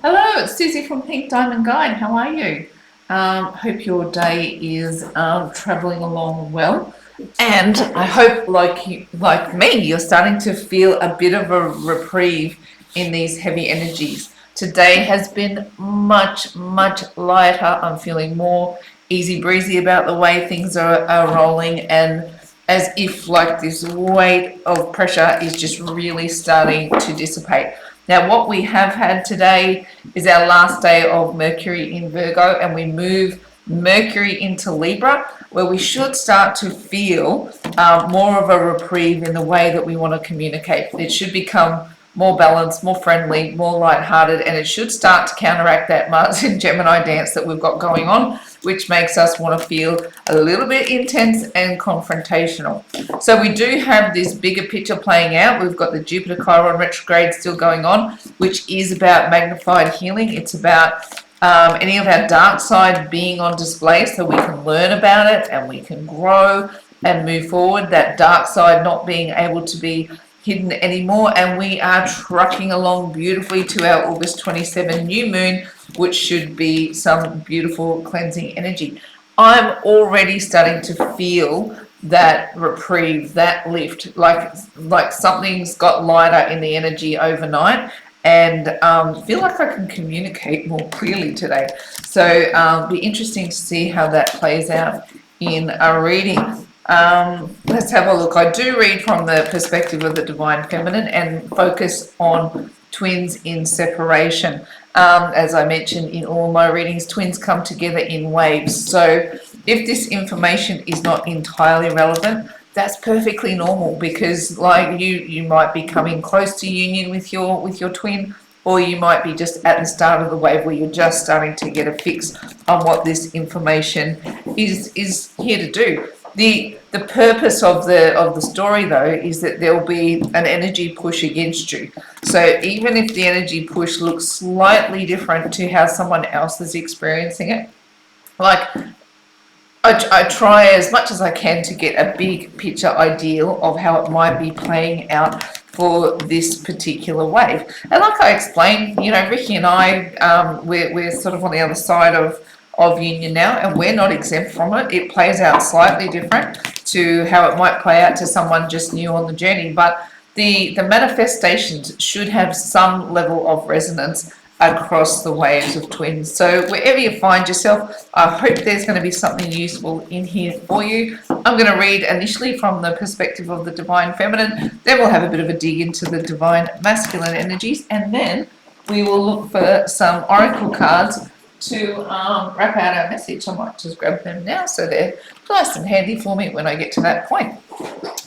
Hello, it's Susie from Pink Diamond Guide. How are you? Hope your day is traveling along well, and I hope, like me, you're starting to feel a bit of a reprieve in these heavy energies. Today has been much lighter. I'm feeling more easy breezy about the way things are rolling, and as if like this weight of pressure is just really starting to dissipate. Now, what we have had today is our last day of Mercury in Virgo, and we move Mercury into Libra, where we should start to feel more of a reprieve in the way that we want to communicate. It should become more balanced, more friendly, more light-hearted, and it should start to counteract that Mars in Gemini dance that we've got going on, which makes us want to feel a little bit intense and confrontational. So we do have this bigger picture playing out. We've got the Jupiter Chiron retrograde still going on, which is about magnified healing. It's about any of our dark side being on display so we can learn about it and we can grow and move forward. That dark side not being able to be hidden anymore, and we are trucking along beautifully to our August 27 new moon, which should be some beautiful cleansing energy. I'm already starting to feel that reprieve, that lift, like something's got lighter in the energy overnight, and feel like I can communicate more clearly today. So be interesting to see how that plays out in a reading. Let's have a look. I do read from the perspective of the divine feminine and focus on twins in separation. As I mentioned in all my readings, twins come together in waves. So if this information is not entirely relevant, that's perfectly normal, because like you might be coming close to union with your twin, or you might be just at the start of the wave where you're just starting to get a fix on what this information is here to do. The purpose of the story, though, is that there'll be an energy push against you. So even if the energy push looks slightly different to how someone else is experiencing it, like I try as much as I can to get a big picture ideal of how it might be playing out for this particular wave. And like I explained, Ricky and I, we're sort of on the other side of union now, and we're not exempt from it. It plays out slightly different to how it might play out to someone just new on the journey, but the manifestations should have some level of resonance across the waves of twins. So wherever you find yourself, I hope there's going to be something useful in here for you. I'm going to read initially from the perspective of the divine feminine, then we'll have a bit of a dig into the divine masculine energies, and then we will look for some oracle cards to wrap out our message. I might just grab them now so they're nice and handy for me when I get to that point.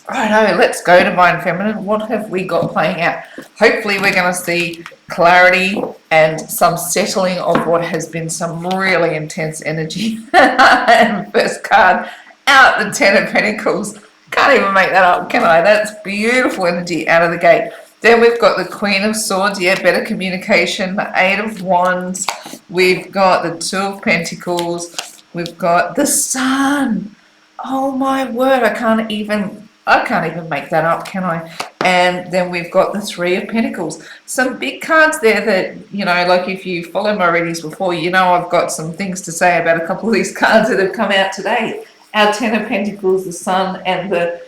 Righto, let's go, divine feminine. What have we got playing out? Hopefully we're going to see clarity and some settling of what has been some really intense energy. And first card out, the Ten of Pentacles. Can't even make that up, can I? That's beautiful energy out of the gate. Then we've got the Queen of Swords, yeah, better communication, the Eight of Wands. We've got the Two of Pentacles. We've got the Sun. Oh my word, I can't even make that up, can I? And then we've got the Three of Pentacles. Some big cards there that, like if you follow my readings before, I've got some things to say about a couple of these cards that have come out today. Our Ten of Pentacles, the Sun, and the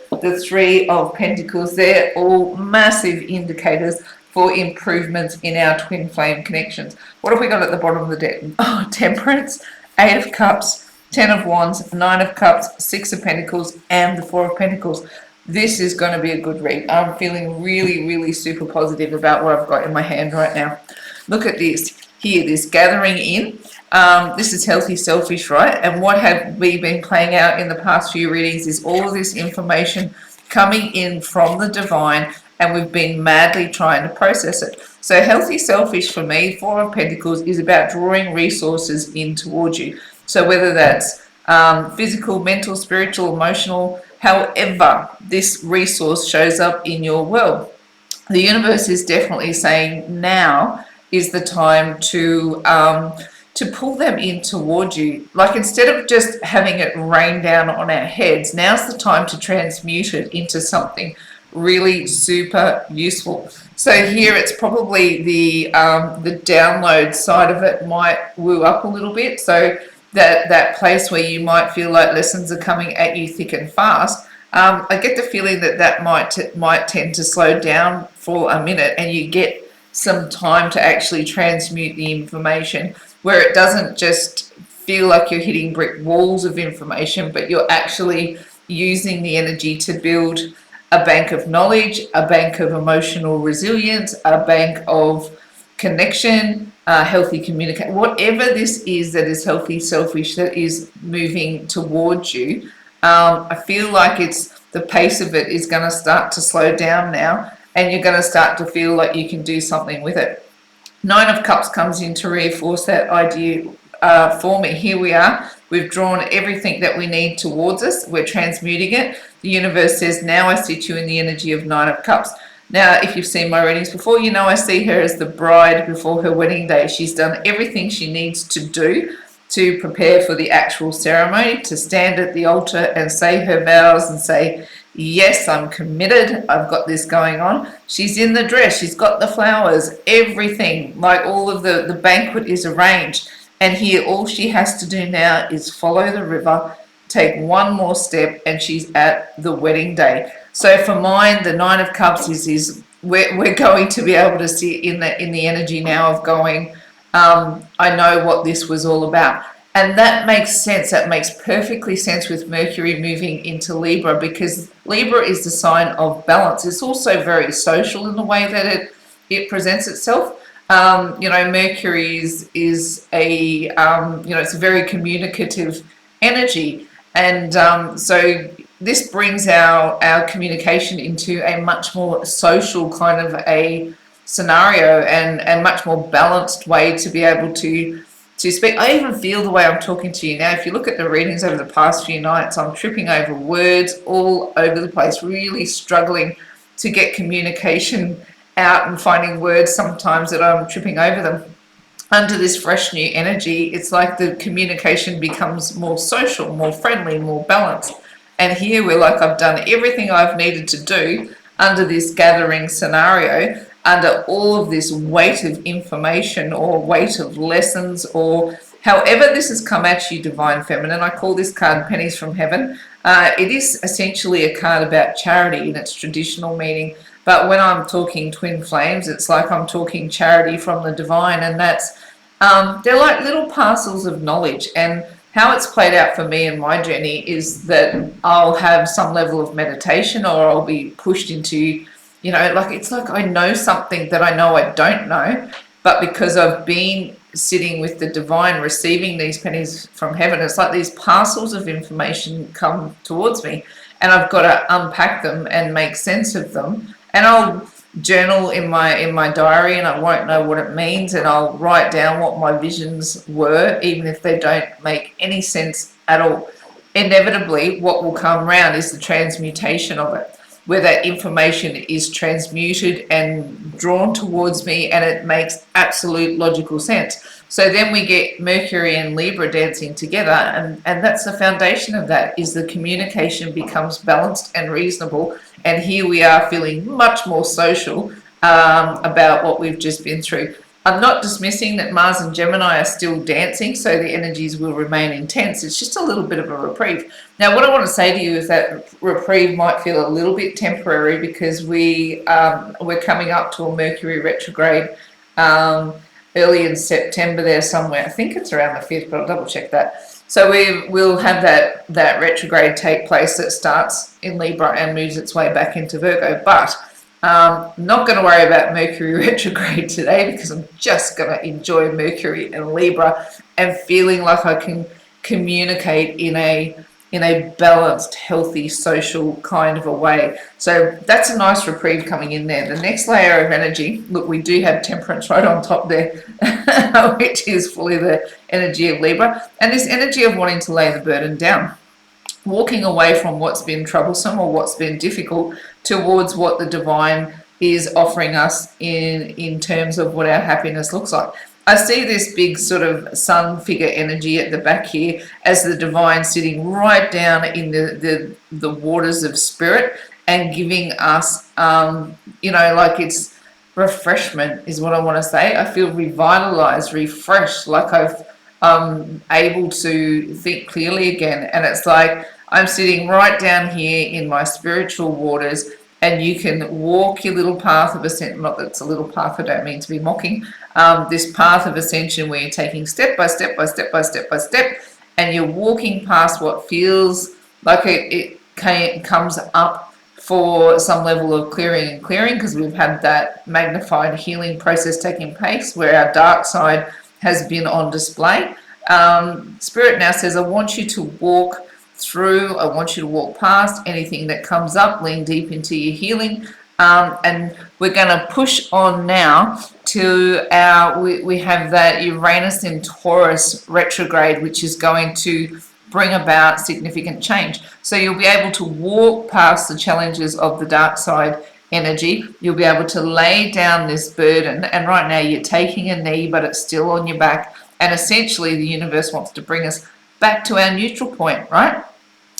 Three of Pentacles, they're all massive indicators for improvements in our twin flame connections. What have we got at the bottom of the deck? Oh, Temperance, Eight of Cups, Ten of Wands, Nine of Cups, Six of Pentacles, and the Four of Pentacles. This is going to be a good read. I'm feeling really super positive about what I've got in my hand right now. Look at this here, this gathering in. This is healthy selfish, right? And what have we been playing out in the past few readings is all of this information coming in from the divine, and we've been madly trying to process it. So healthy selfish for me, Four of Pentacles, is about drawing resources in towards you. So whether that's physical, mental, spiritual, emotional, however this resource shows up in your world, the universe is definitely saying now is the time to pull them in towards you. Like, instead of just having it rain down on our heads, now's the time to transmute it into something really super useful. So here it's probably the download side of it might woo up a little bit. So that place where you might feel like lessons are coming at you thick and fast. I get the feeling that might tend to slow down for a minute, and you get some time to actually transmute the information, where it doesn't just feel like you're hitting brick walls of information, but you're actually using the energy to build a bank of knowledge, a bank of emotional resilience, a bank of connection, healthy communication, whatever this is that is healthy, selfish, that is moving towards you. I feel like the pace of it is going to start to slow down now, and you're going to start to feel like you can do something with it. Nine of Cups comes in to reinforce that idea for me. Here we are. We've drawn everything that we need towards us. We're transmuting it. The universe says, now I sit you in the energy of Nine of Cups. Now, if you've seen my readings before, you know I see her as the bride before her wedding day. She's done everything she needs to do to prepare for the actual ceremony, to stand at the altar and say her vows and say, yes, I'm committed, I've got this going on. She's in the dress, she's got the flowers, everything, like all of the banquet is arranged. And here all she has to do now is follow the river, take one more step, and she's at the wedding day. So for mine, the Nine of Cups is we're going to be able to see in the energy now of going, I know what this was all about. And that makes sense. That makes perfectly sense with Mercury moving into Libra, because Libra is the sign of balance. It's also very social in the way that it presents itself. Mercury is a it's a very communicative energy, and so this brings our communication into a much more social kind of a scenario, and much more balanced way to be able to speak. I even feel the way I'm talking to you now. If you look at the readings over the past few nights, I'm tripping over words all over the place, really struggling to get communication out and finding words sometimes that I'm tripping over them. Under this fresh new energy, it's like the communication becomes more social, more friendly, more balanced. And here we're like, I've done everything I've needed to do under this gathering scenario, under all of this weight of information or weight of lessons, or however this has come at you, Divine Feminine. I call this card Pennies from Heaven. It is essentially a card about charity in its traditional meaning, but when I'm talking twin flames, it's like I'm talking charity from the divine, and that's they're like little parcels of knowledge. And how it's played out for me in my journey is that I'll have some level of meditation, or I'll be pushed into, it's like I know something that I know I don't know, but because I've been sitting with the divine, receiving these pennies from heaven, it's like these parcels of information come towards me, and I've got to unpack them and make sense of them. And I'll journal in my diary, and I won't know what it means, and I'll write down what my visions were, even if they don't make any sense at all. Inevitably, what will come around is the transmutation of it, where that information is transmuted and drawn towards me, and it makes absolute logical sense. So then we get Mercury and Libra dancing together, and that's the foundation of that, is the communication becomes balanced and reasonable. And here we are feeling much more social about what we've just been through. I'm not dismissing that Mars and Gemini are still dancing, so the energies will remain intense. It's just a little bit of a reprieve. Now, what I want to say to you is that reprieve might feel a little bit temporary, because we're coming up to a Mercury retrograde early in September there somewhere. I think it's around the 5th, but I'll double check that. So we'll have that retrograde take place that starts in Libra and moves its way back into Virgo. But not going to worry about Mercury retrograde today, because I'm just going to enjoy Mercury and Libra and feeling like I can communicate in a balanced, healthy, social kind of a way. So that's a nice reprieve coming in there. The next layer of energy, look, we do have Temperance right on top there, which is fully the energy of Libra, and this energy of wanting to lay the burden down, walking away from what's been troublesome or what's been difficult towards what the divine is offering us in terms of what our happiness looks like. I see this big sort of sun figure energy at the back here as the divine sitting right down in the waters of spirit, and giving us, like it's refreshment is what I want to say. I feel revitalized, refreshed, like I've able to think clearly again. And it's like I'm sitting right down here in my spiritual waters, and you can walk your little path of ascension. Not that it's a little path, I don't mean to be mocking. This path of ascension where you're taking step by step by step by step by step, and you're walking past what feels like it comes up for some level of clearing and clearing, because we've had that magnified healing process taking place where our dark side has been on display. Spirit now says, I want you to walk through, I want you to walk past anything that comes up, lean deep into your healing. And we're going to push on now to we have that Uranus in Taurus retrograde, which is going to bring about significant change. So you'll be able to walk past the challenges of the dark side energy. You'll be able to lay down this burden, and right now you're taking a knee, but it's still on your back. And essentially the universe wants to bring us back to our neutral point, right?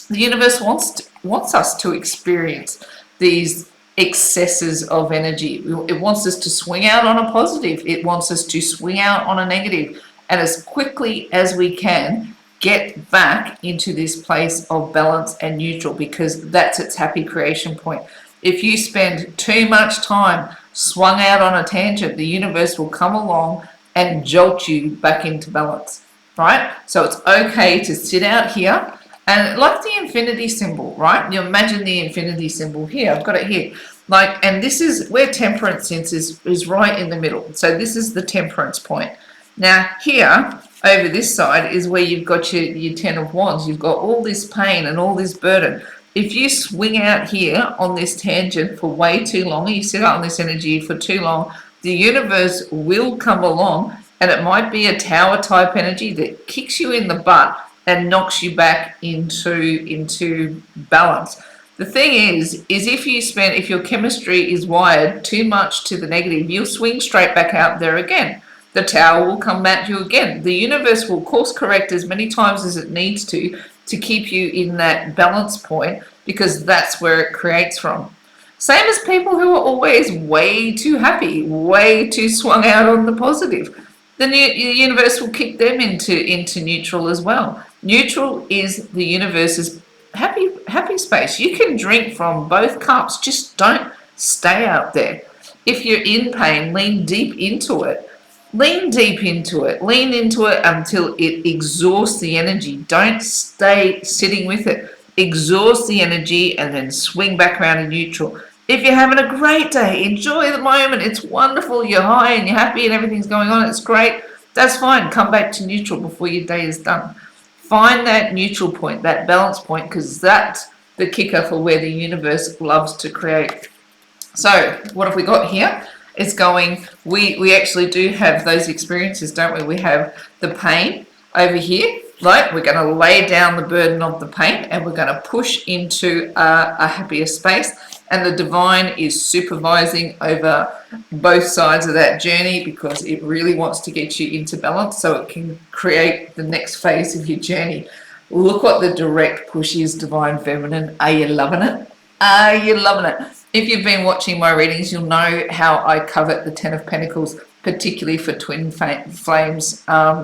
The universe wants us to experience these excesses of energy. It wants us to swing out on a positive. It wants us to swing out on a negative. And as quickly as we can, get back into this place of balance and neutral, because that's its happy creation point. If you spend too much time swung out on a tangent, the universe will come along and jolt you back into balance, right? So it's okay to sit out here, and like the infinity symbol, right? You imagine the infinity symbol here. I've got it here. And this is where temperance is right in the middle. So this is the temperance point. Now here, over this side, is where you've got your Ten of Wands. You've got all this pain and all this burden. If you swing out here on this tangent for way too long, you sit out on this energy for too long, the universe will come along, and it might be a tower type energy that kicks you in the butt and knocks you back into balance. The thing is if your chemistry is wired too much to the negative, you'll swing straight back out there again. The tower will come at you again. The universe will course correct as many times as it needs to keep you in that balance point, because that's where it creates from. Same as people who are always way too happy, way too swung out on the positive. The universe will kick them into neutral as well. Neutral is the universe's happy space. You can drink from both cups, just don't stay out there. If you're in pain, lean deep into it. Lean deep into it. Lean into it until it exhausts the energy. Don't stay sitting with it. Exhaust the energy and then swing back around to neutral. If you're having a great day, enjoy the moment. It's wonderful. You're high and you're happy and everything's going on. It's great. That's fine. Come back to neutral before your day is done. Find that neutral point, that balance point, because that's the kicker for where the universe loves to create. So what have we got here? It's going, we actually do have those experiences, don't we? We have the pain over here, right? We're going to lay down the burden of the pain, and we're going to push into a happier space. And the divine is supervising over both sides of that journey, because it really wants to get you into balance so it can create the next phase of your journey. Look what the direct push is, divine feminine. Are you loving it? Are you loving it? If you've been watching my readings, you'll know how I covet the Ten of Pentacles, particularly for twin flames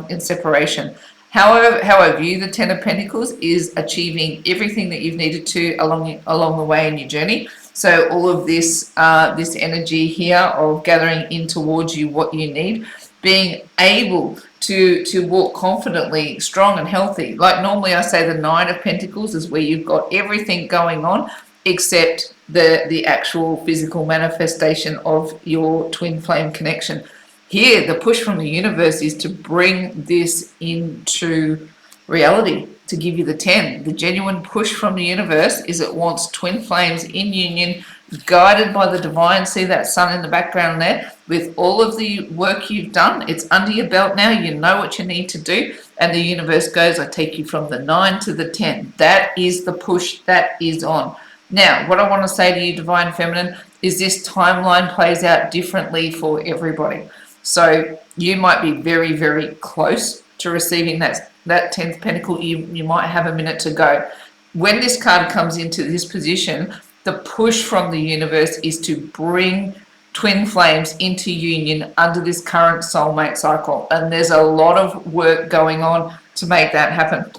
in separation. How I view the Ten of Pentacles is achieving everything that you've needed to along the way in your journey. So all of this energy here of gathering in towards you what you need, being able to walk confidently, strong and healthy. Like normally I say the Nine of Pentacles is where you've got everything going on except the actual physical manifestation of your twin flame connection. Here, the push from the universe is to bring this into reality, to give you the 10. The genuine push from the universe is it wants twin flames in union, guided by the divine. See that sun in the background there? With all of the work you've done, it's under your belt now. You know what you need to do. And the universe goes, I take you from the 9 to the 10. That is the push that is on. Now, what I want to say to you, divine feminine, is this timeline plays out differently for everybody. So you might be very, very close to receiving that 10th pentacle. You might have a minute to go. When this card comes into this position, the push from the universe is to bring twin flames into union under this current soulmate cycle. And there's a lot of work going on to make that happen.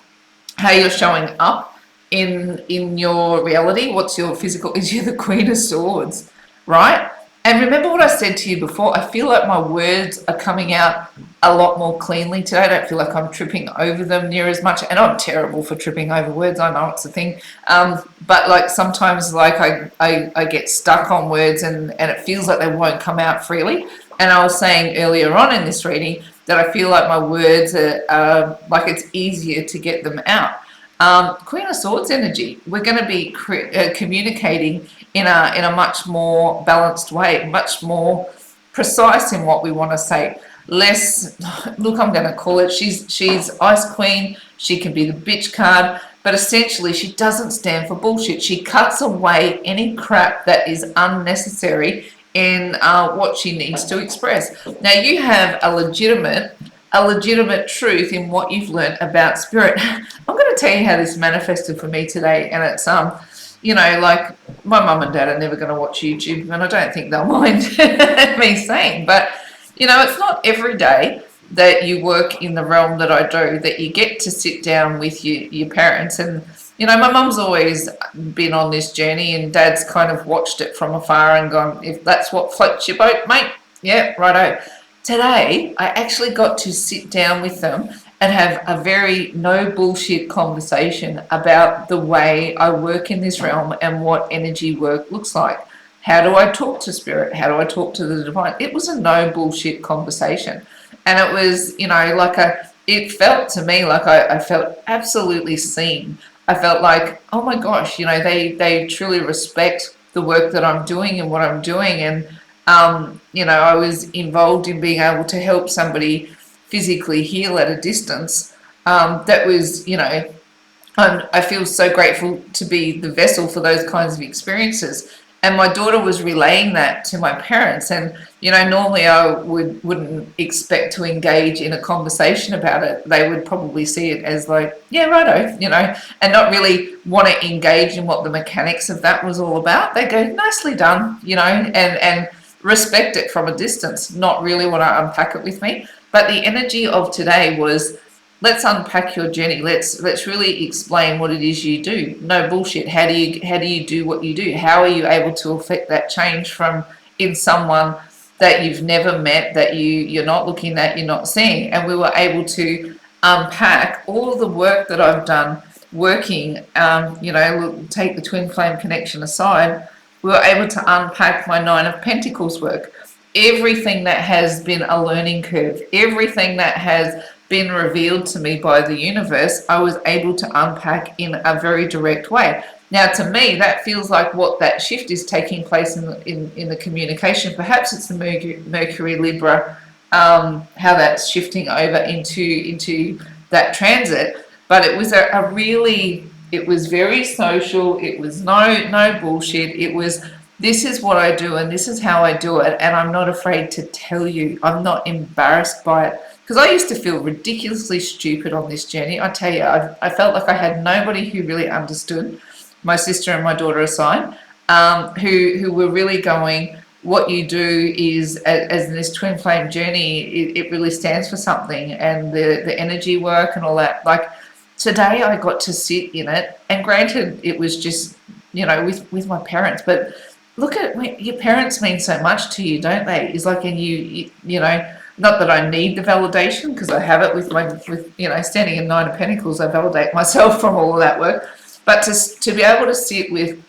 How you're showing up in your reality, what's your physical, is you're the Queen of Swords, right? And remember what I said to you before, I feel like my words are coming out a lot more cleanly today. I don't feel like I'm tripping over them near as much. And I'm terrible for tripping over words. I know it's a thing. But like sometimes like I get stuck on words and it feels like they won't come out freely. And I was saying earlier on in this reading that I feel like my words are like it's easier to get them out. Queen of Swords energy, we're going to be communicating in a much more balanced way, much more precise in what we want to say. Less, look, I'm going to call it, she's Ice Queen, she can be the bitch card, but essentially she doesn't stand for bullshit. She cuts away any crap that is unnecessary in what she needs to express. Now you have a legitimate truth in what you've learned about spirit. I'm going to tell you how this manifested for me today, and it's you know, like my mum and dad are never going to watch YouTube, and I don't think they'll mind me saying, but you know, it's not every day that you work in the realm that I do that you get to sit down with your parents. And you know, my mum's always been on this journey, and dad's kind of watched it from afar and gone, if that's what floats your boat, mate, yeah, righto. Today, I actually got to sit down with them and have a very no bullshit conversation about the way I work in this realm and what energy work looks like. How do I talk to spirit? How do I talk to the divine? It was a no bullshit conversation. And it was, you know, like it felt to me like I felt absolutely seen. I felt like, oh my gosh, you know, they truly respect the work that I'm doing and what I'm doing. And you know, I was involved in being able to help somebody physically heal at a distance. That was, you know, I feel so grateful to be the vessel for those kinds of experiences. And my daughter was relaying that to my parents. And, you know, normally I wouldn't expect to engage in a conversation about it. They would probably see it as like, yeah, righto, you know, and not really want to engage in what the mechanics of that was all about. They go, nicely done, you know, and respect it from a distance, not really want to unpack it with me. But the energy of today was, let's unpack your journey. Let's really explain what it is you do. No bullshit. How do you do what you do? How are you able to affect that change from in someone that you've never met, that you're not looking at, you're not seeing? And we were able to unpack all of the work that I've done working. You know, take the twin flame connection aside. We were able to unpack my 9 of Pentacles work. Everything that has been a learning curve, everything that has been revealed to me by the universe, I was able to unpack in a very direct way. Now, to me, that feels like what that shift is taking place in the communication. Perhaps it's the Mercury Libra, how that's shifting over into that transit. But it was it was very social. It was no bullshit. It was, this is what I do and this is how I do it. And I'm not afraid to tell you. I'm not embarrassed by it. Because I used to feel ridiculously stupid on this journey. I tell you, I felt like I had nobody who really understood, my sister and my daughter aside, who were really going, what you do is, as in this twin flame journey, it really stands for something. And the energy work and all that. Like, today I got to sit in it, and granted it was just, you know, with my parents, but look at, your parents mean so much to you, don't they? It's like, and you know, not that I need the validation, because I have it with you know, standing in 9 of Pentacles, I validate myself from all of that work, but to be able to sit with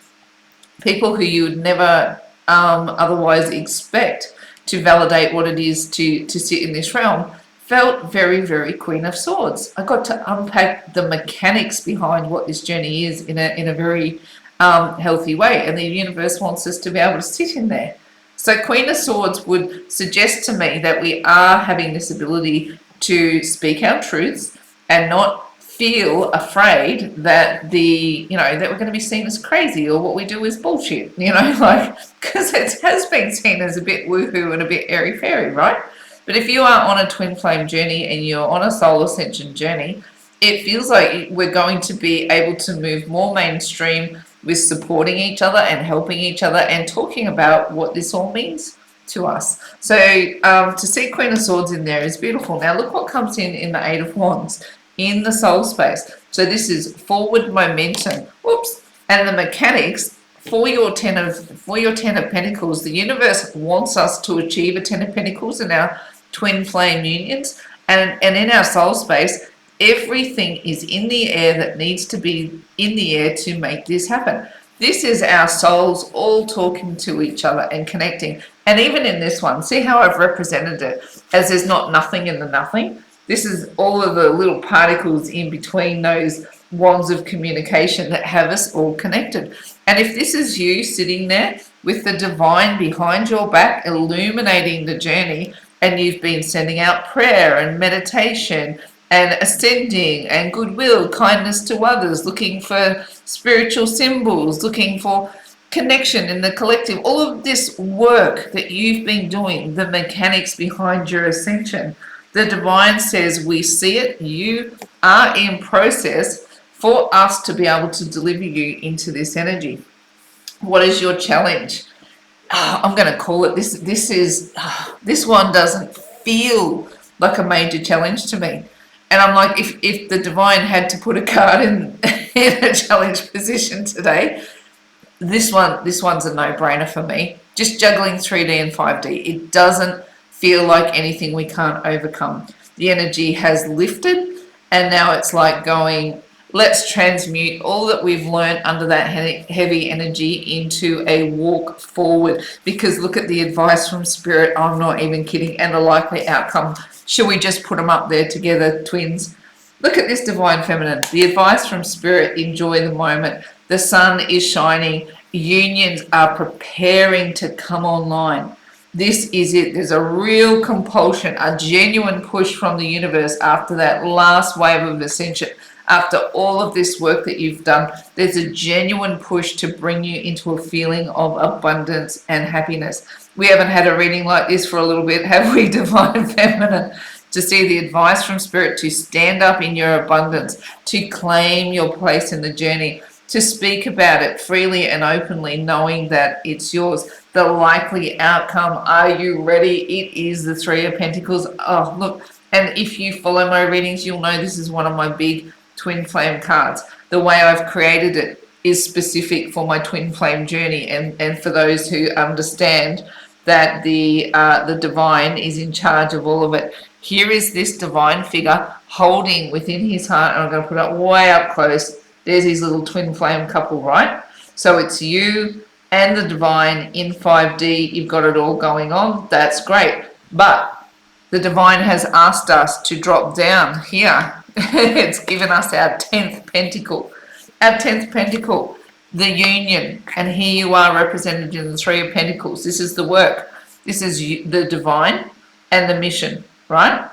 people who you would never otherwise expect to validate what it is to sit in this realm, felt very, very Queen of Swords. I got to unpack the mechanics behind what this journey is in a very healthy way, and the universe wants us to be able to sit in there. So Queen of Swords would suggest to me that we are having this ability to speak our truths and not feel afraid that that we're going to be seen as crazy or what we do is bullshit, you know, like, because it has been seen as a bit woohoo and a bit airy-fairy, right? But if you are on a twin flame journey and you're on a soul ascension journey, it feels like we're going to be able to move more mainstream with supporting each other and helping each other and talking about what this all means to us. So to see Queen of Swords in there is beautiful. Now look what comes in the Eight of Wands in the soul space. So this is forward momentum. Whoops. And the mechanics for your ten of Pentacles. The universe wants us to achieve a Ten of Pentacles in our twin flame unions, and in our soul space, everything is in the air that needs to be in the air to make this happen. This is our souls all talking to each other and connecting. And even in this one, see how I've represented it as there's not nothing in the nothing. This is all of the little particles in between those wands of communication that have us all connected. And if this is you sitting there with the divine behind your back, illuminating the journey, and you've been sending out prayer and meditation and ascending and goodwill, kindness to others, looking for spiritual symbols, looking for connection in the collective, all of this work that you've been doing, the mechanics behind your ascension, the divine says we see it, you are in process for us to be able to deliver you into this energy. What is your challenge? I'm going to call it this. This one doesn't feel like a major challenge to me. And I'm like, if the divine had to put a card in a challenge position today, this one's a no-brainer for me. Just juggling 3D and 5D. It doesn't feel like anything we can't overcome. The energy has lifted, and now it's like going, let's transmute all that we've learned under that heavy energy into a walk forward. Because look at the advice from Spirit. I'm not even kidding. And the likely outcome. Should we just put them up there together, twins? Look at this divine feminine. The advice from Spirit, enjoy the moment. The sun is shining. Unions are preparing to come online. This is it. There's a real compulsion, a genuine push from the universe after that last wave of ascension. After all of this work that you've done, there's a genuine push to bring you into a feeling of abundance and happiness. We haven't had a reading like this for a little bit, have we, Divine Feminine? To see the advice from Spirit to stand up in your abundance, to claim your place in the journey, to speak about it freely and openly, knowing that it's yours. The likely outcome, are you ready? It is the Three of Pentacles. Oh, look, and if you follow my readings, you'll know this is one of my big twin flame cards. The way I've created it is specific for my twin flame journey, and for those who understand that the divine is in charge of all of it. Here is this divine figure holding within his heart, and I'm going to put it way up close. There's his little twin flame couple, right? So it's you and the divine in 5D. You've got it all going on. That's great. But the divine has asked us to drop down here. It's given us our 10th pentacle. Our 10th pentacle, the union. And here you are represented in the Three of Pentacles. This is the work. This is the divine and the mission, right?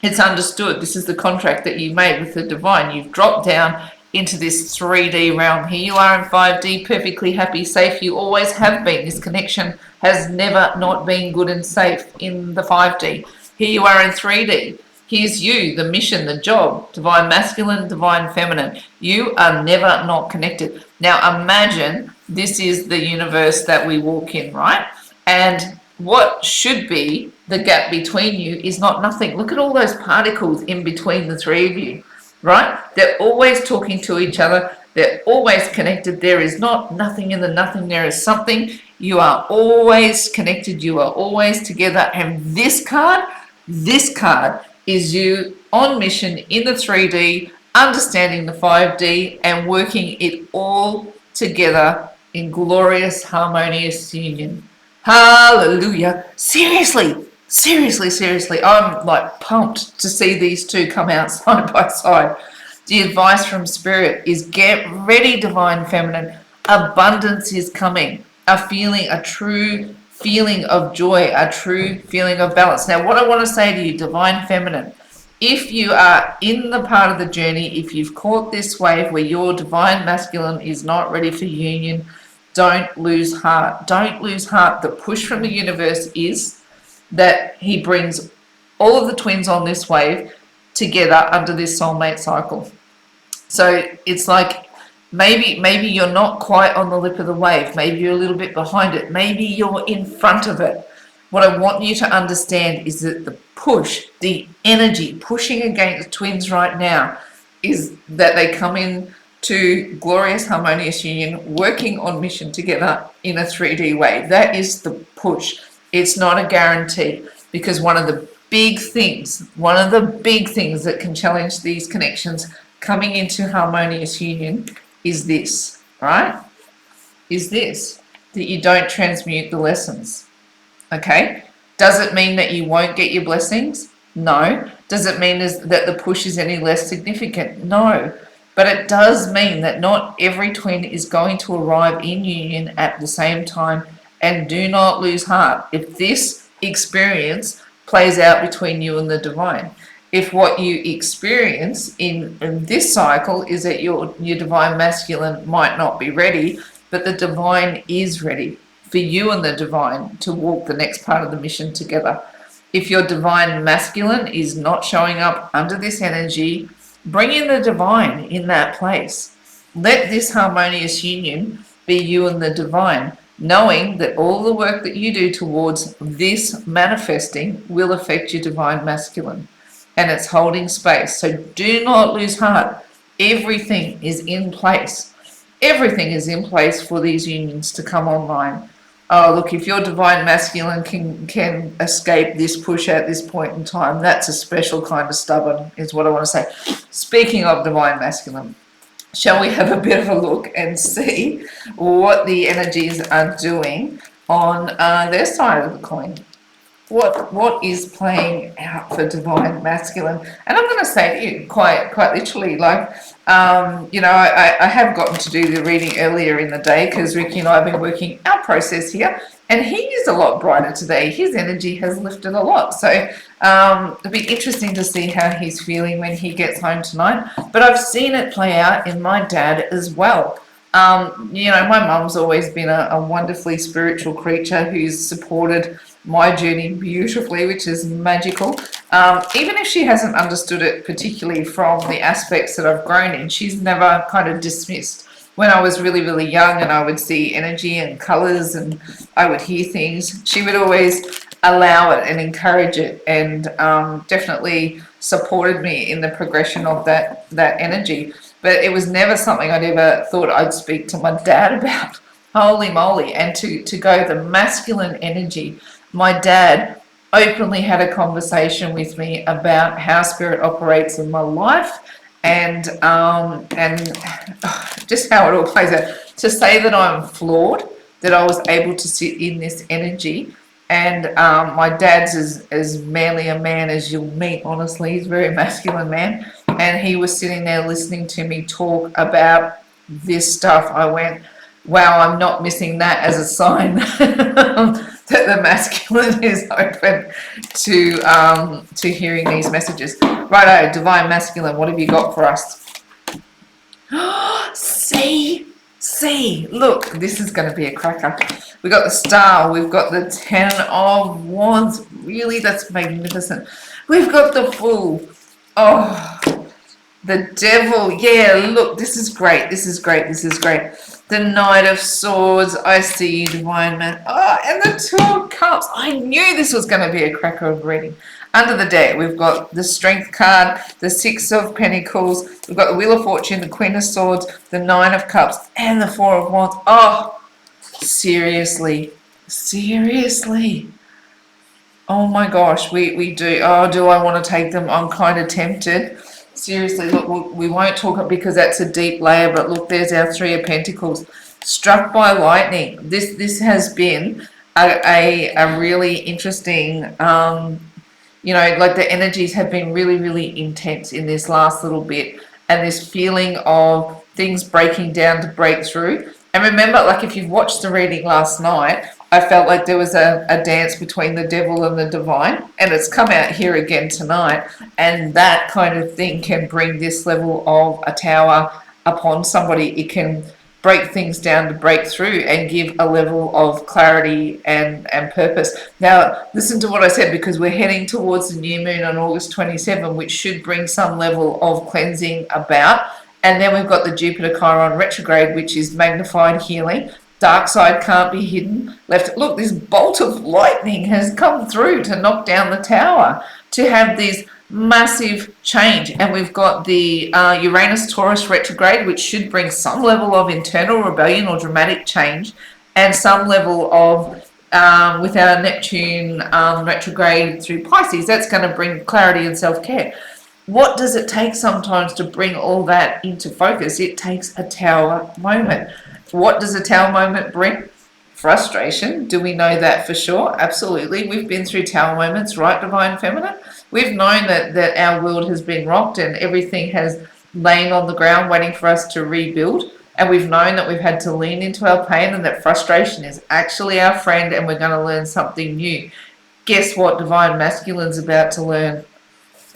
It's understood. This is the contract that you made with the divine. You've dropped down into this 3D realm. Here you are in 5D, perfectly happy, safe. You always have been. This connection has never not been good and safe in the 5D. Here you are in 3D. Here's you, the mission, the job, divine masculine, divine feminine. You are never not connected. Now imagine this is the universe that we walk in, right? And what should be the gap between you is not nothing. Look at all those particles in between the three of you, right? They're always talking to each other. They're always connected. There is not nothing in the nothing. There is something. You are always connected. You are always together. And this card is you on mission in the 3D, understanding the 5D and working it all together in glorious, harmonious union. Hallelujah. Seriously, I'm like pumped to see these two come out side by side. The advice from Spirit is get ready, divine feminine. Abundance is coming. A true feeling of joy, a true feeling of balance. Now, what I want to say to you, divine feminine, if you are in the part of the journey, if you've caught this wave where your divine masculine is not ready for union, don't lose heart. Don't lose heart. The push from the universe is that he brings all of the twins on this wave together under this soulmate cycle. So it's like Maybe you're not quite on the lip of the wave. Maybe you're a little bit behind it. Maybe you're in front of it. What I want you to understand is that the push, the energy pushing against twins right now, is that they come in to glorious harmonious union, working on mission together in a 3D way. That is the push. It's not a guarantee, because one of the big things that can challenge these connections coming into harmonious union is this, right? Is this, that you don't transmute the lessons. Okay? Does it mean that you won't get your blessings? No. Does it mean that the push is any less significant? No. But it does mean that not every twin is going to arrive in union at the same time. And do not lose heart if this experience plays out between you and the divine. If what you experience in this cycle is that your divine masculine might not be ready, but the divine is ready for you and the divine to walk the next part of the mission together. If your divine masculine is not showing up under this energy, bring in the divine in that place. Let this harmonious union be you and the divine, knowing that all the work that you do towards this manifesting will affect your divine masculine. And it's holding space. So do not lose heart. Everything is in place. Everything is in place for these unions to come online. Oh, look, if your divine masculine can escape this push at this point in time, that's a special kind of stubborn, is what I want to say. Speaking of divine masculine, shall we have a bit of a look and see what the energies are doing on their side of the coin? What is playing out for divine masculine? And I'm going to say to you quite literally, like, I have gotten to do the reading earlier in the day because Ricky and I have been working our process here, and he is a lot brighter today. His energy has lifted a lot. So it'll be interesting to see how he's feeling when he gets home tonight. But I've seen it play out in my dad as well. My mum's always been a wonderfully spiritual creature who's supported my journey beautifully, which is magical. Even if she hasn't understood it particularly from the aspects that I've grown in, she's never kind of dismissed. When I was really, really young and I would see energy and colours and I would hear things, she would always allow it and encourage it, and definitely supported me in the progression of that energy. But it was never something I'd ever thought I'd speak to my dad about. Holy moly. And to go the masculine energy, my dad openly had a conversation with me about how spirit operates in my life, and just how it all plays out. To say that I'm flawed, that I was able to sit in this energy, and my dad's as manly a man as you'll meet, honestly. He's a very masculine man, and he was sitting there listening to me talk about this stuff. I went, wow, I'm not missing that as a sign that the masculine is open to hearing these messages. Righto, divine masculine, what have you got for us? See, look, this is going to be a cracker. We've got the star, we've got the 10 of wands. Really, that's magnificent. We've got the fool. Oh, the devil. Yeah, look, this is great. The Knight of Swords. I see you, divine man. Oh, and the Two of Cups. I knew this was going to be a cracker of reading. Under the deck, we've got the Strength card, the Six of Pentacles, we've got the Wheel of Fortune, the Queen of Swords, the Nine of Cups, and the Four of Wands. Oh, seriously. Oh my gosh, we do. Oh, do I want to take them? I'm kind of tempted. Seriously, look, we won't talk it because that's a deep layer, but look, there's our Three of Pentacles. Struck by lightning. This has been a really interesting, like the energies have been really, really intense in this last little bit, and this feeling of things breaking down to break through. And remember, like if you've watched the reading last night, I felt like there was a dance between the devil and the divine, and it's come out here again tonight. And that kind of thing can bring this level of a tower upon somebody. It can break things down to break through and give a level of clarity and purpose. Now, listen to what I said, because we're heading towards the new moon on August 27, which should bring some level of cleansing about. And then we've got the Jupiter Chiron retrograde, which is magnified healing. Dark side can't be hidden. Left. Look, this bolt of lightning has come through to knock down the tower, to have this massive change. And we've got the Uranus Taurus retrograde, which should bring some level of internal rebellion or dramatic change, and some level of with our Neptune retrograde through Pisces, that's going to bring clarity and self-care. What does it take sometimes to bring all that into focus? It takes a tower moment. What does a tower moment bring? Frustration. Do we know that for sure? Absolutely. We've been through tower moments, right, Divine Feminine? We've known that our world has been rocked and everything has lain on the ground waiting for us to rebuild. And we've known that we've had to lean into our pain and that frustration is actually our friend and we're going to learn something new. Guess what Divine Masculine's about to learn?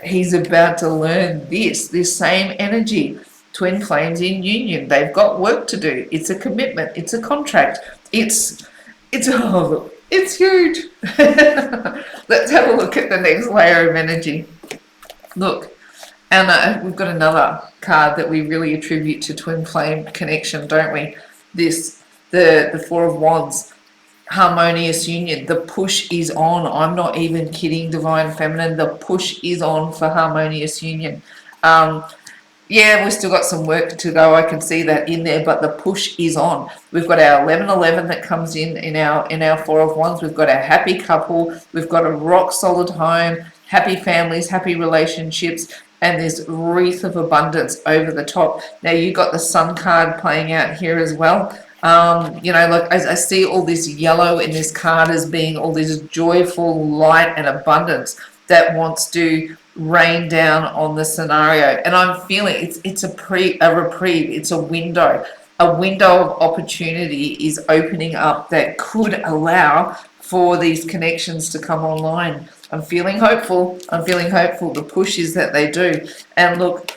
He's about to learn this same energy. Twin flames in union. They've got work to do. It's a commitment. It's a contract. It's oh look, it's huge. Let's have a look at the next layer of energy. Look, and we've got another card that we really attribute to twin flame connection, don't we? The Four of Wands. Harmonious union. The push is on. I'm not even kidding, Divine Feminine. The push is on for harmonious union. Yeah, we've still got some work to go. I can see that in there, but the push is on. We've got our 1111 that comes in our Four of Wands. We've got our happy couple. We've got a rock solid home, happy families, happy relationships, and this wreath of abundance over the top. Now you got the Sun card playing out here as well. You know, like I see all this yellow in this card as being all this joyful light and abundance that wants to rain down on the scenario. And I'm feeling it's a reprieve. It's a window of opportunity is opening up that could allow for these connections to come online. I'm feeling hopeful. The push is that they do. And look,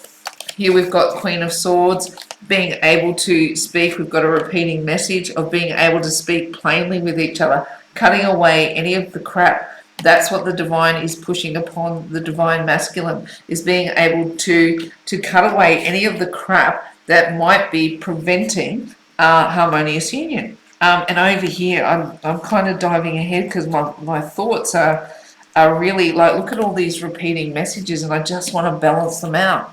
here we've got Queen of Swords, being able to speak. We've got a repeating message of being able to speak plainly with each other, cutting away any of the crap. That's what the divine is pushing upon the Divine Masculine, is being able to cut away any of the crap that might be preventing harmonious union. And over here, I'm kind of diving ahead because my thoughts are really like, look at all these repeating messages and I just want to balance them out.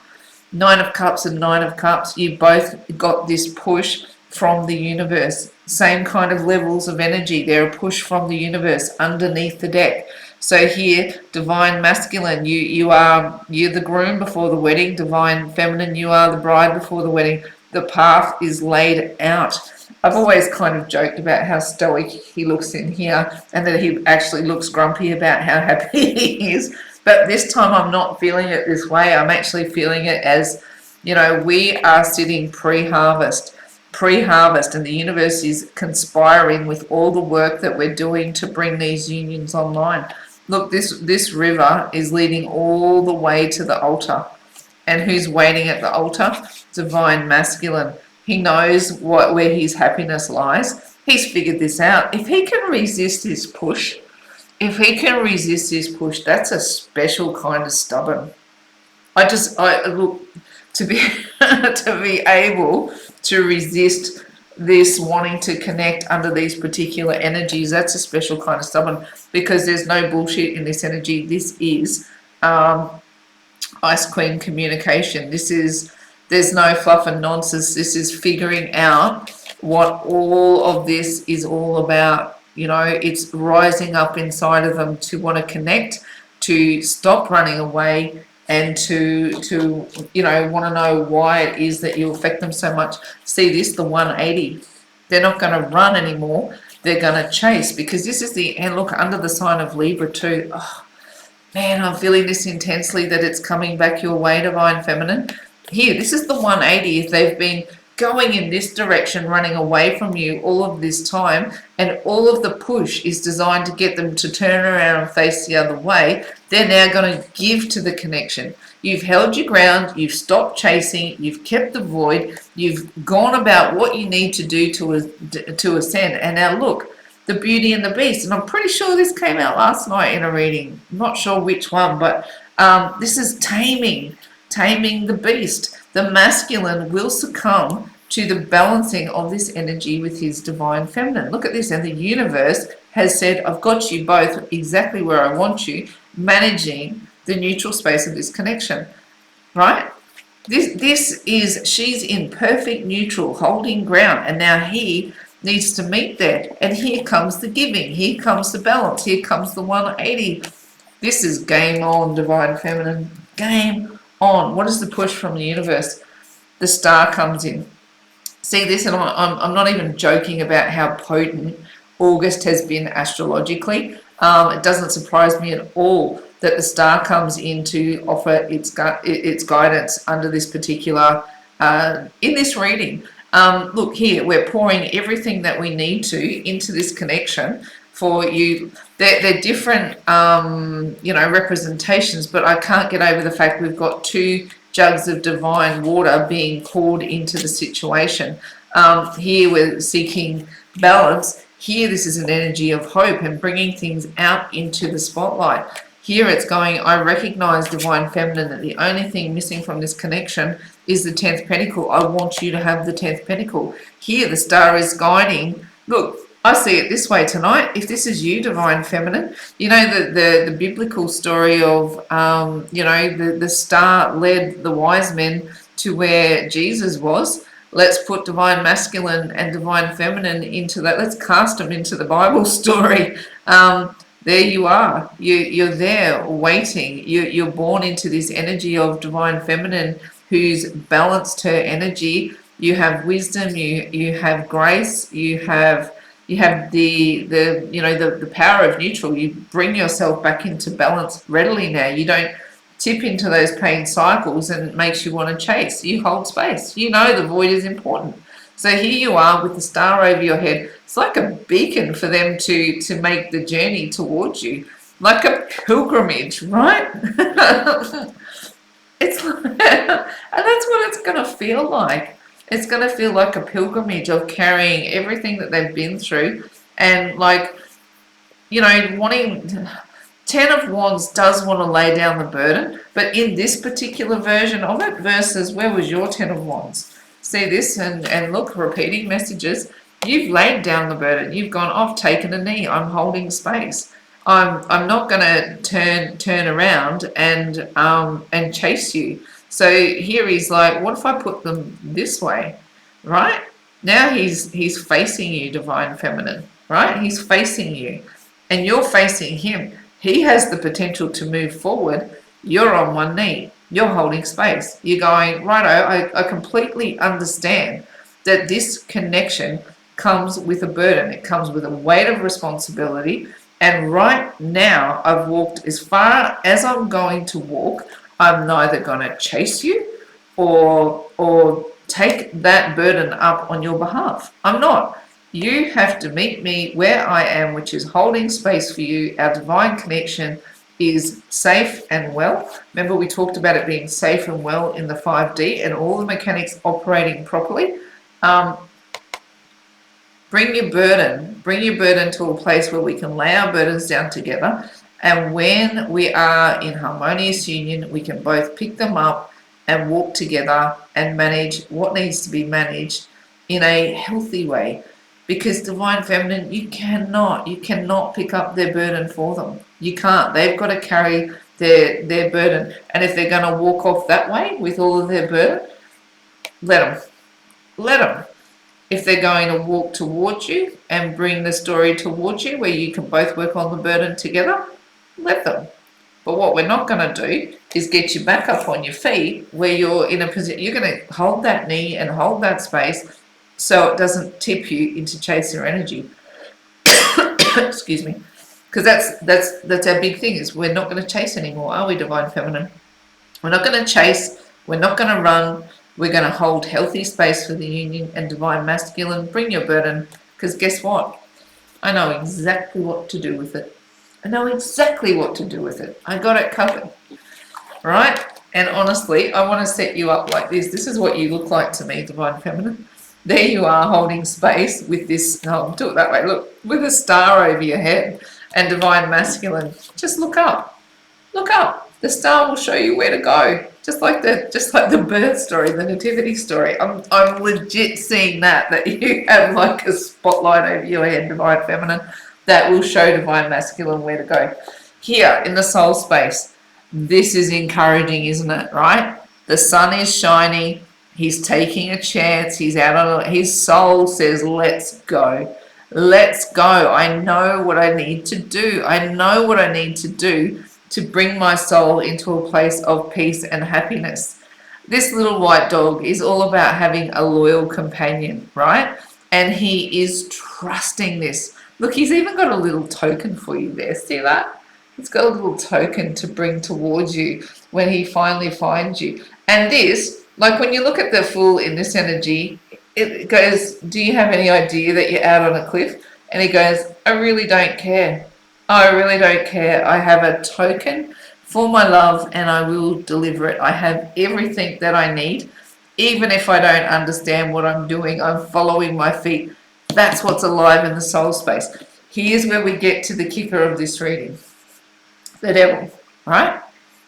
Nine of Cups and Nine of Cups, you both got this push from the universe. Same kind of levels of energy. They're a push from the universe underneath the deck. So here, Divine Masculine, you're the groom before the wedding. Divine Feminine, you are the bride before the wedding. The path is laid out. I've always kind of joked about how stoic he looks in here and that he actually looks grumpy about how happy he is. But this time I'm not feeling it this way. I'm actually feeling it as, you know, we are sitting pre-harvest, and the universe is conspiring with all the work that we're doing to bring these unions online. Look, this river is leading all the way to the altar. And who's waiting at the altar? Divine Masculine. He knows where his happiness lies. He's figured this out. If he can resist this push, that's a special kind of stubborn. I look to be to be able to resist this wanting to connect under these particular energies. That's a special kind of stubborn, because there's no bullshit in this energy. This is Ice Queen communication. There's no fluff and nonsense. This is figuring out what all of this is all about. You know, it's rising up inside of them to want to connect, to stop running away, and to you know, want to know why it is that you affect them so much. See this, the 180. They're not going to run anymore. They're going to chase, because this is the, and look, under the sign of Libra too. Oh, man, I'm feeling this intensely, that it's coming back your way, Divine Feminine. Here, this is the 180. If they've been going in this direction, running away from you all of this time, and all of the push is designed to get them to turn around and face the other way, they're now going to give to the connection. You've held your ground, you've stopped chasing, you've kept the void, you've gone about what you need to do to ascend. And now look, the Beauty and the Beast, and I'm pretty sure this came out last night in a reading. I'm not sure which one, but this is taming the beast. The masculine will succumb to the balancing of this energy with his divine feminine. Look at this, and the universe has said, I've got you both exactly where I want you, managing the neutral space of this connection, right? This is, she's in perfect neutral, holding ground, and now he needs to meet that. And here comes the giving, here comes the balance, here comes the 180. This is game on, divine feminine, game on. What is the push from the universe? The star comes in. See this, and I'm not even joking about how potent August has been astrologically. It doesn't surprise me at all that the star comes in to offer its guidance under this particular, in this reading. Look here, we're pouring everything that we need to into this connection for you. They're different, representations, but I can't get over the fact we've got two jugs of divine water being poured into the situation. Here we're seeking balance. Here this is an energy of hope and bringing things out into the spotlight. Here it's going, I recognize, divine feminine, that the only thing missing from this connection is the 10th pentacle. I want you to have the 10th pentacle. Here the star is guiding. Look, I see it this way tonight. If this is you, divine feminine, you know the biblical story of, the star led the wise men to where Jesus was. Let's put divine masculine and divine feminine into that. Let's cast them into the Bible story. There you are. You're there waiting. You're born into this energy of divine feminine who's balanced her energy. You have wisdom. You have grace. You have the power of neutral. You bring yourself back into balance readily now. You don't tip into those pain cycles and it makes you want to chase. You hold space. You know the void is important. So here you are with the star over your head. It's like a beacon for them to make the journey towards you, like a pilgrimage, right? It's like, and that's what it's going to feel like. It's going to feel like a pilgrimage of carrying everything that they've been through, and wanting. 10 of Wands does want to lay down the burden, but in this particular version of it versus where was your 10 of Wands? See this and look, repeating messages. You've laid down the burden. You've gone, I've taken a knee. I'm holding space. I'm not going to turn around and chase you. So here he's like, what if I put them this way, right? Now he's facing you, divine feminine, right? He's facing you, and you're facing him. He has the potential to move forward. You're on one knee. You're holding space. You're going, righto, I completely understand that this connection comes with a burden. It comes with a weight of responsibility. And right now, I've walked as far as I'm going to walk. I'm neither going to chase you or take that burden up on your behalf. I'm not. You have to meet me where I am, which is holding space for you. Our divine connection is safe and well. Remember, we talked about it being safe and well in the 5D and all the mechanics operating properly. Bring your burden to a place where we can lay our burdens down together. And when we are in harmonious union, we can both pick them up and walk together and manage what needs to be managed in a healthy way. Because divine feminine, you cannot pick up their burden for them. You can't. They've got to carry their burden. And if they're going to walk off that way with all of their burden, let them. If they're going to walk towards you and bring the story towards you where you can both work on the burden together, let them. But what we're not going to do is get you back up on your feet where you're in a position. You're going to hold that knee and hold that space so it doesn't tip you into chaser energy. Excuse me. Because that's our big thing, is we're not going to chase anymore, are we, divine feminine? We're not going to chase. We're not going to run. We're going to hold healthy space for the union. And divine masculine, bring your burden, because guess what? I know exactly what to do with it. I know exactly what to do with it. I got it covered, right? And honestly, I want to set you up like this. This is what you look like to me, divine feminine. There you are holding space with this, no, do it that way, look, with a star over your head, and divine masculine. Just look up. Look up. The star will show you where to go. just like the birth story, the nativity story. I'm legit seeing that you have like a spotlight over your head, divine feminine, that will show divine masculine where to go. Here in the soul space, this is encouraging, isn't it? Right? The sun is shining. He's taking a chance. He's out on his soul says, let's go. Let's go. I know what I need to do. I know what I need to do to bring my soul into a place of peace and happiness. This little white dog is all about having a loyal companion, right? And he is trusting this. Look, he's even got a little token for you there. See that? He's got a little token to bring towards you when he finally finds you. And this, like when you look at the Fool in this energy, it goes, do you have any idea that you're out on a cliff? And he goes, I really don't care. I really don't care. I have a token for my love and I will deliver it. I have everything that I need. Even if I don't understand what I'm doing, I'm following my feet. That's what's alive in the soul space. Here's where we get to the kicker of this reading. The devil, right?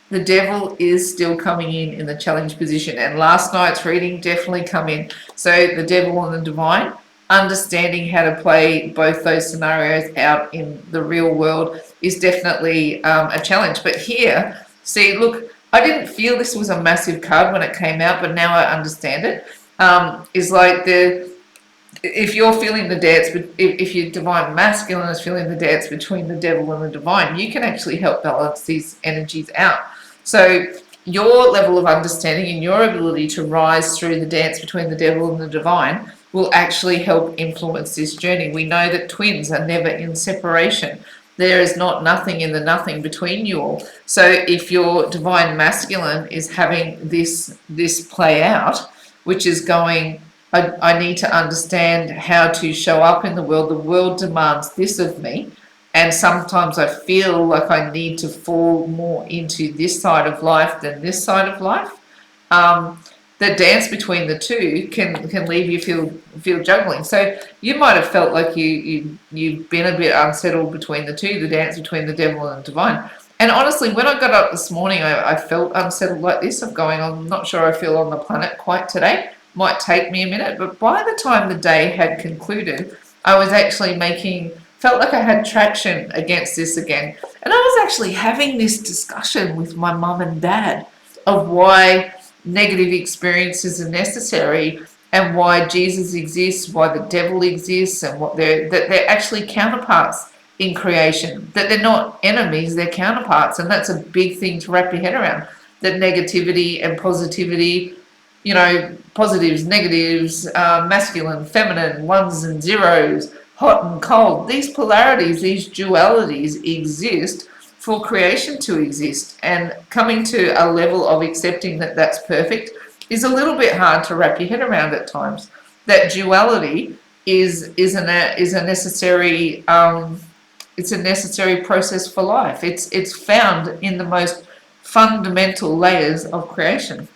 The devil is still coming in the challenge position. And last night's reading definitely come in. So the devil and the divine, understanding how to play both those scenarios out in the real world is definitely a challenge. But here, see, look, I didn't feel this was a massive card when it came out, but now I understand it. Is like if you're feeling the dance, if your divine masculine is feeling the dance between the devil and the divine, you can actually help balance these energies out. So your level of understanding and your ability to rise through the dance between the devil and the divine will actually help influence this journey. We know that twins are never in separation. There is not nothing in the nothing between you all. So if your divine masculine is having this play out, which is going, I need to understand how to show up in the world demands this of me, and sometimes I feel like I need to fall more into this side of life than this side of life. The dance between the two can leave you feel juggling. So you might have felt like you've been a bit unsettled between the two, the dance between the devil and the divine. And honestly, when I got up this morning, I felt unsettled like this of going, I'm not sure I feel on the planet quite today. Might take me a minute, but by the time the day had concluded, I was actually felt like I had traction against this again. And I was actually having this discussion with my mum and dad of why negative experiences are necessary and why Jesus exists, why the devil exists, and that they're actually counterparts in creation, that they're not enemies, they're counterparts. And that's a big thing to wrap your head around, that negativity and positivity, you know, positives, negatives, masculine, feminine, ones and zeros, hot and cold, these polarities, these dualities exist for creation to exist, and coming to a level of accepting that that's perfect is a little bit hard to wrap your head around at times. That duality is a necessary it's a necessary process for life. It's found in the most fundamental layers of creation.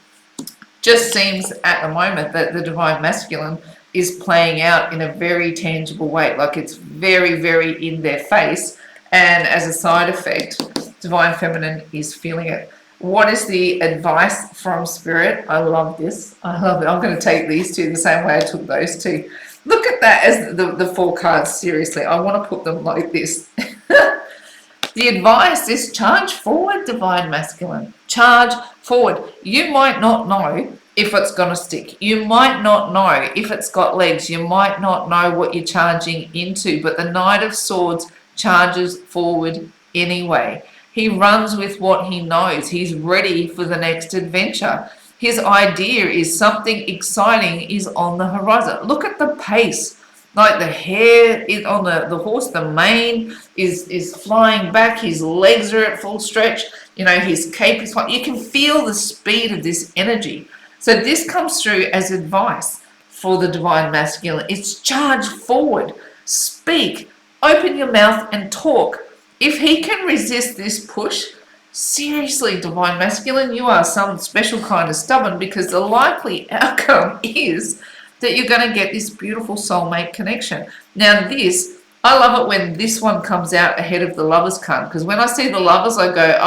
Just seems at the moment that the divine masculine is playing out in a very tangible way, like it's very, very in their face, and as a side effect, divine feminine is feeling it. What is the advice from spirit? I love this. I love it. I'm going to take these two the same way I took those two. Look at that as the four cards. Seriously, I want to put them like this. The advice is charge forward, divine masculine. Charge forward. You might not know if it's going to stick. You might not know if it's got legs. You might not know what you're charging into, but the Knight of Swords charges forward anyway. He runs with what he knows. He's ready for the next adventure. His idea is something exciting is on the horizon. Look at the pace. Like the hair is on the horse, the mane is flying back, his legs are at full stretch, you know, his cape is flying. You can feel the speed of this energy. So this comes through as advice for the divine masculine. It's charge forward, speak, open your mouth and talk. If he can resist this push, seriously, divine masculine, you are some special kind of stubborn, because the likely outcome is that you're going to get this beautiful soulmate connection. Now this, I love it when this one comes out ahead of the Lovers card, because when I see the Lovers, I go,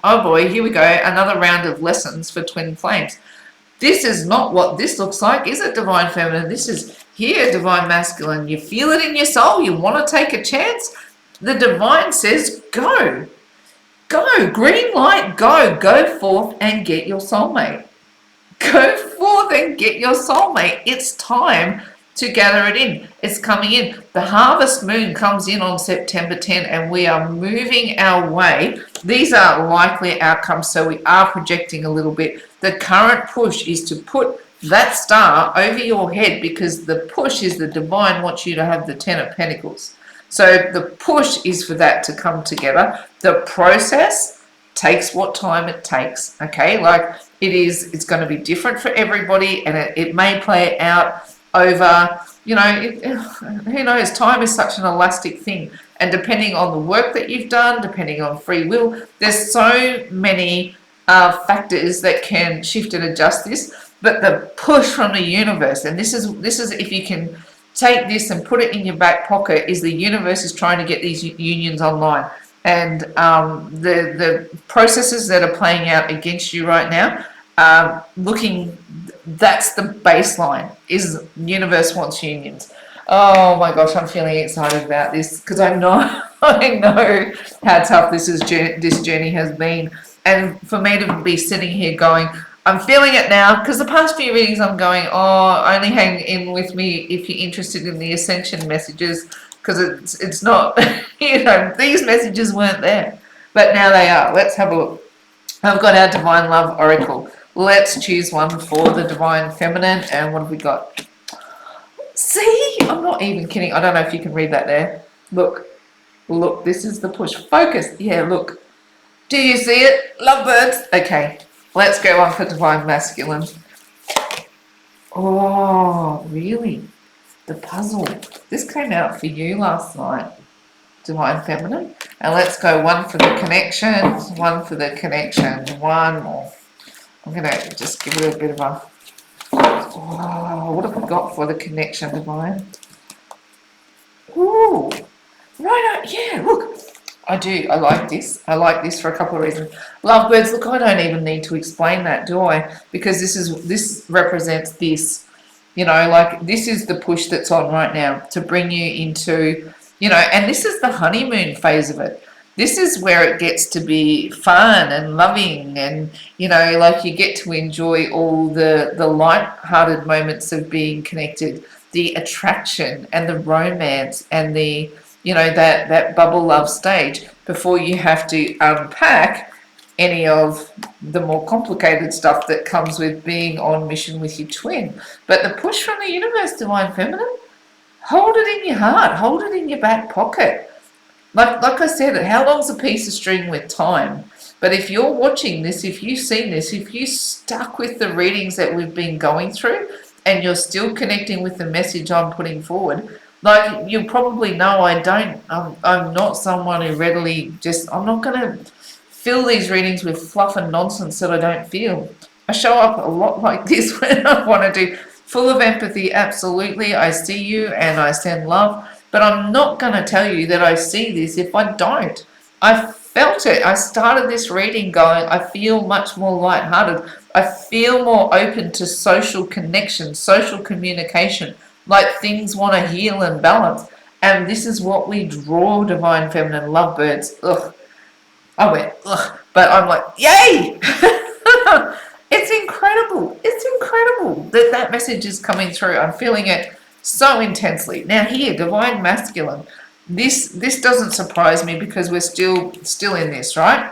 oh boy, here we go, another round of lessons for twin flames. This is not what this looks like, is it, Divine Feminine? This is here, Divine Masculine. You feel it in your soul. You want to take a chance. The Divine says, go. Go. Green light, go. Go forth and get your soulmate. Go forth and get your soulmate. It's time to gather it in. It's coming in. The harvest moon comes in on September 10 and we are moving our way. These are likely outcomes, so we are projecting a little bit. The current push is to put that star over your head, because the push is the Divine wants you to have the 10 of Pentacles. So the push is for that to come together. The process takes what time it takes, okay? Like it's going to be different for everybody, and it may play out over, who knows, time is such an elastic thing, and depending on the work that you've done, depending on free will, there's so many factors that can shift and adjust this. But the push from the universe, and this is if you can take this and put it in your back pocket, is the universe is trying to get these unions online, and the processes that are playing out against you right now, that's the baseline, is universe wants unions. Oh my gosh, I'm feeling excited about this, because I know how tough this journey has been, and for me to be sitting here going, I'm feeling it now, because the past few readings I'm going, only hang in with me if you're interested in the ascension messages, because it's not, these messages weren't there, but now they are. Let's have a look. I've got our Divine Love Oracle. Let's choose one for the Divine Feminine, and what have we got? See, I'm not even kidding. I don't know if you can read that there. Look, this is the push. Focus. Yeah, look. Do you see it? Lovebirds. Okay, let's go on for Divine Masculine. Oh, really? The puzzle. This came out for you last night, Divine Feminine. And let's go one for the connection, one for the connection, one more. I'm going to just give it a bit of a... Oh, what have we got for the connection, Divine? Ooh, right, yeah, look. I do. I like this. I like this for a couple of reasons. Lovebirds, look, I don't even need to explain that, do I? Because this represents this. Like this is the push that's on right now to bring you into, and this is the honeymoon phase of it. This is where it gets to be fun and loving, and like you get to enjoy all the light-hearted moments of being connected, the attraction and the romance and the that bubble love stage, before you have to unpack any of the more complicated stuff that comes with being on mission with your twin. But the push from the universe, Divine Feminine, hold it in your heart, hold it in your back pocket. Like I said, how long's a piece of string with time? But if you're watching this, if you've seen this, if you stuck with the readings that we've been going through, and you're still connecting with the message I'm putting forward, like you probably know, I'm not someone who readily I'm not going to fill these readings with fluff and nonsense that I don't feel. I show up a lot like this when I want to do, full of empathy, absolutely. I see you and I send love, but I'm not going to tell you that I see this if I don't. I felt it. I started this reading going, I feel much more lighthearted. I feel more open to social connection, social communication, like things want to heal and balance. And this is what we draw, Divine Feminine Lovebirds. Ugh. I went, ugh. But I'm like, yay! It's incredible. It's incredible that message is coming through. I'm feeling it so intensely. Now here, Divine Masculine. This doesn't surprise me, because we're still in this, right?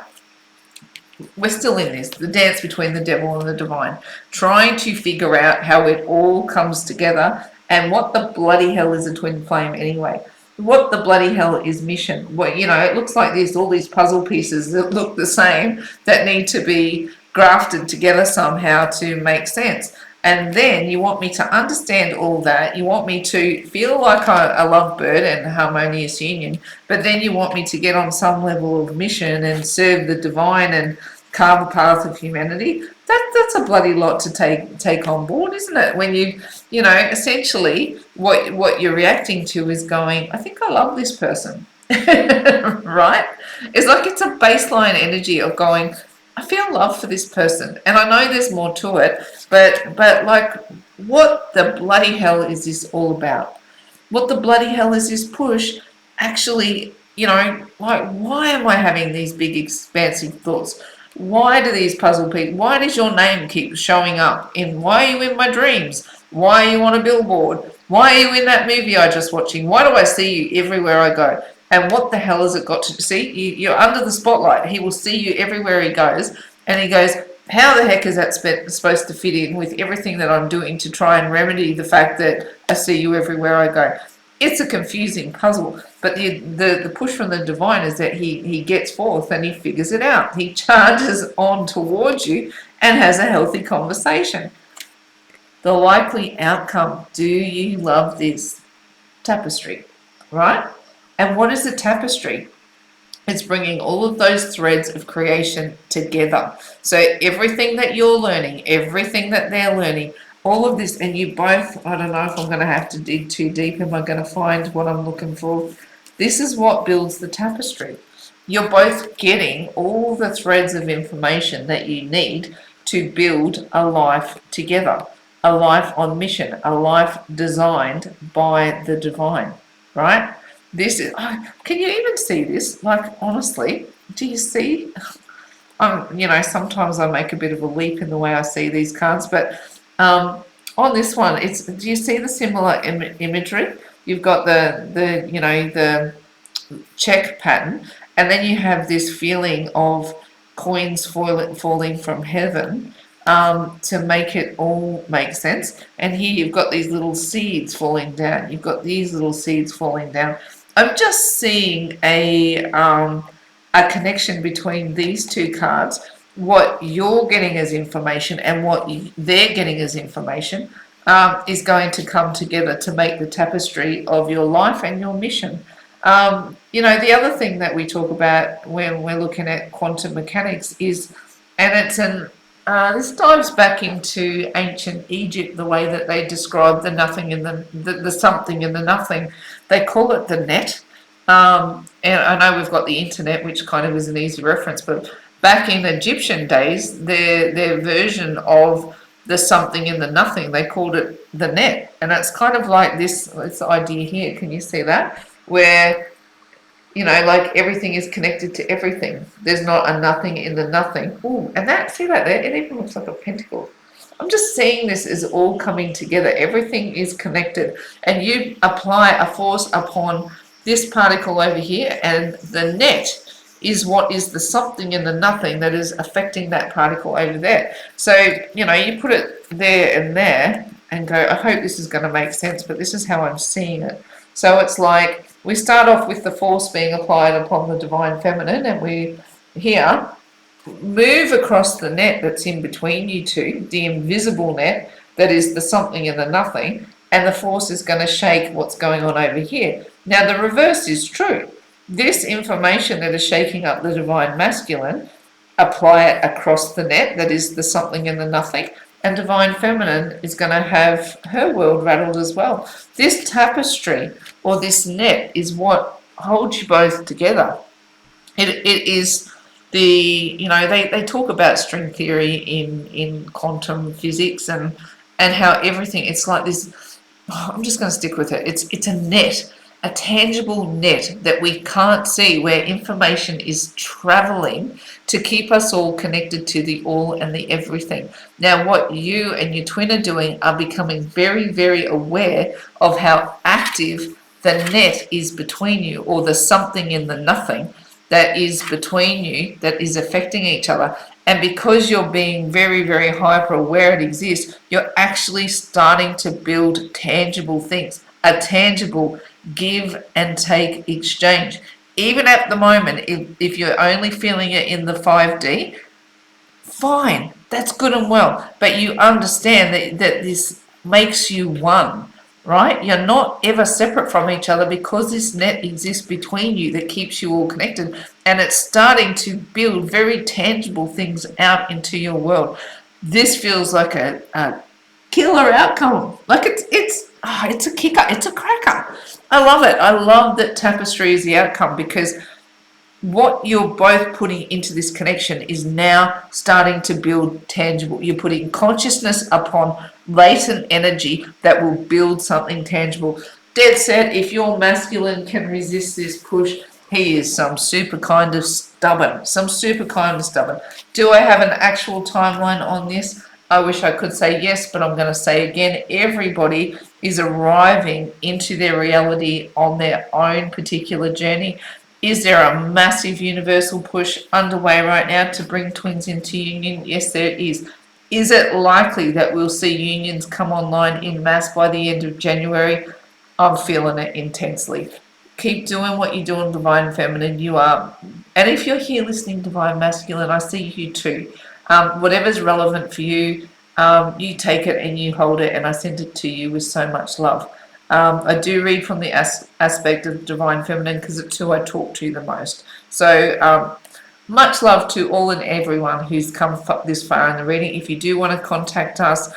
We're still in this, the dance between the devil and the divine, trying to figure out how it all comes together, and what the bloody hell is a twin flame anyway. What the bloody hell is mission? Well, it looks like this, all these puzzle pieces that look the same, that need to be grafted together somehow to make sense. And then you want me to understand all that. You want me to feel like a lovebird and harmonious union, but then you want me to get on some level of mission and serve the divine and carve a path of humanity. that's a bloody lot to take on board, isn't it? When you know, essentially what you're reacting to is going, I think I love this person. Right? It's like it's a baseline energy of going, I feel love for this person. And I know there's more to it, but like, what the bloody hell is this all about? What the bloody hell is this push actually, you know, like, why am I having these big expansive thoughts? Why do these puzzle people, why does your name keep showing up in, why are you in my dreams? Why are you on a billboard? Why are you in that movie I just watching? Why do I see you everywhere I go? And what the hell has it got to see? You're under the spotlight. He will see you everywhere he goes. And he goes, how the heck is that supposed to fit in with everything that I'm doing to try and remedy the fact that I see you everywhere I go? It's a confusing puzzle, but the push from the divine is that he gets forth and he figures it out. He charges on towards you and has a healthy conversation. The likely outcome, do you love this? Tapestry, right? And what is the tapestry? It's bringing all of those threads of creation together. So everything that you're learning, everything that they're learning, all of this, and you both, I don't know if I'm going to have to dig too deep. Am I going to find what I'm looking for? This is what builds the tapestry. You're both getting all the threads of information that you need to build a life together, a life on mission, a life designed by the divine, right? This is, can you even see this? Like, honestly, do you see? You know, sometimes I make a bit of a leap in the way I see these cards, but on this one, it's, do you see the similar imagery? You've got the you know, the check pattern, and then you have this feeling of coins falling from heaven to make it all make sense. And here you've got these little seeds falling down. You've got these little seeds falling down. I'm just seeing a connection between these two cards, what you're getting as information and what they're getting as information is going to come together to make the tapestry of your life and your mission. You know, the other thing that we talk about when we're looking at quantum mechanics is, and it's an, this dives back into ancient Egypt, the way that they describe the nothing and the something and the nothing. They call it the net. And I know we've got the internet, which kind of is an easy reference, but back in Egyptian days, their version of the something and the nothing, they called it the net. And it's kind of like this idea here. Can you see that? Where, you know, like everything is connected to everything. There's not a nothing in the nothing. Ooh, and that, see that there? It even looks like a pentacle. I'm just seeing this as all coming together. Everything is connected. And you apply a force upon this particle over here, and the net is what is the something in the nothing that is affecting that particle over there. So, you know, you put it there and there and go, I hope this is going to make sense, but this is how I'm seeing it. So it's like we start off with the force being applied upon the divine feminine, and we here move across the net that's in between you two, the invisible net that is the something and the nothing, and the force is going to shake what's going on over here. Now the reverse is true. This information that is shaking up the divine masculine, apply it across the net that is the something and the nothing, and divine feminine is going to have her world rattled as well. This tapestry or this net is what holds you both together. It is the, you know, they talk about string theory in quantum physics and how everything, it's like this, I'm just going to stick with it. It's a net, a tangible net that we can't see, where information is traveling to keep us all connected to the all and the everything. Now, what you and your twin are doing are becoming very, very aware of how active the net is between you, or the something in the nothing that is between you that is affecting each other. And because you're being very, very hyper aware it exists, you're actually starting to build tangible things, a tangible give and take exchange. Even at the moment, if you're only feeling it in the 5D, fine, that's good and well. But you understand that this makes you one, right? You're not ever separate from each other, because this net exists between you that keeps you all connected, and it's starting to build very tangible things out into your world. this feels like a killer outcome. Like it's a kicker, it's a cracker. I love it. I love that tapestry is the outcome, because what you're both putting into this connection is now starting to build tangible. You're putting consciousness upon latent energy that will build something tangible. Dead set, if your masculine can resist this push, he is some super kind of stubborn. Some super kind of stubborn. Do I have an actual timeline on this? I wish I could say yes, but I'm going to say again, everybody is arriving into their reality on their own particular journey. Is there a massive universal push underway right now to bring twins into union? Yes, there is. Is it likely that we'll see unions come online in mass by the end of January? I'm feeling it intensely. Keep doing what you're doing, Divine Feminine. You are. And if you're here listening, Divine Masculine, I see you too. Whatever's relevant for you, you take it and you hold it, and I send it to you with so much love. I do read from the aspect of Divine Feminine because it's who I talk to the most. So much love to all and everyone who's come this far in the reading. If you do want to contact us,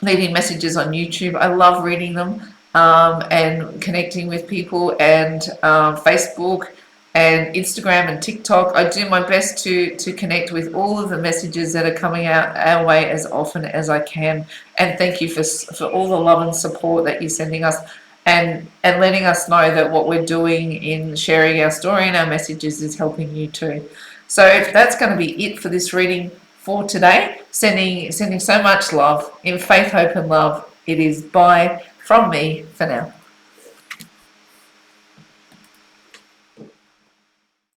leaving messages on YouTube, I love reading them, and connecting with people, and Facebook and Instagram and TikTok. I do my best to connect with all of the messages that are coming out our way as often as I can. And thank you for all the love and support that you're sending us, and letting us know that what we're doing in sharing our story and our messages is helping you too. So that's going to be it for this reading for today. Sending so much love in faith, hope, and love. It is bye from me for now.